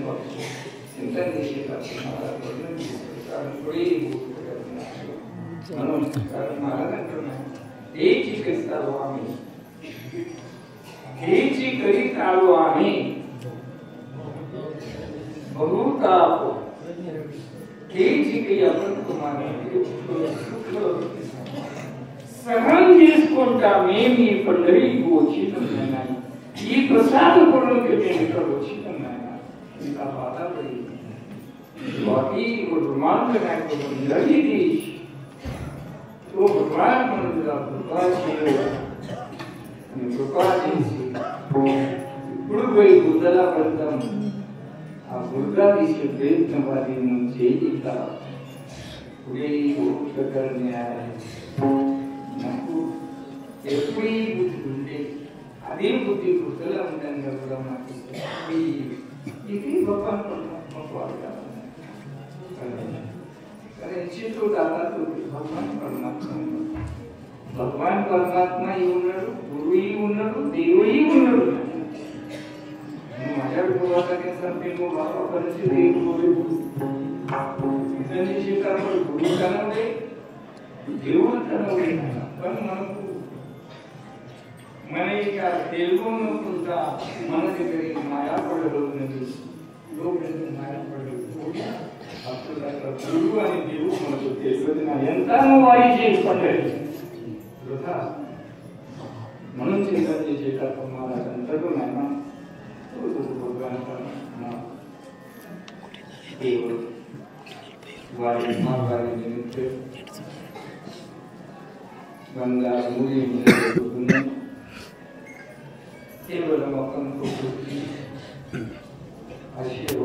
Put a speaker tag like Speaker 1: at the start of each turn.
Speaker 1: चिंतन देखील मला वर्णन दिसतं कारण पुढे म्हणून कारण महाराजांकडून हेची करीत आलो आम्ही हेची करीत आलो आम्ही बहुताप हेची काही आपण तुम्हाला सहन जिसकोणता मी पंढरी गोची नाही ही प्रसाद करून केले गोची नाही इनका पाता पड़ी बाकी वो रुमाल में को लगी थी तो भगवान मंदिरा भगवान जी ने भगवान जी गुरुगई गुदला बंदम आ गुरुगा दिसे प्रेम नवादी मुझे इता पुरे भूत करने आए नकु एवरी बुद्धि अदे बुद्धि गुदला मंदन गुदला माती इतनी भगवान परमात्मा चित्तो दादा तो भगवान परमात्मा गुरु देव माझ्या बाबा परिस्थिती गुरु ठरवले देव ठरवले पण मला एका तेलगू तुमचा मनसे माया पडलो लोक माया पडलो गुरु आणि देव म्हणत होते यंत्रणा वारीची पंढरी म्हणून चिंतनचे जे महाराज तरुण आहे ना भगवान देव वारी महावारी निमित्त गंगा मुली केवळ आपण आशीर्वाद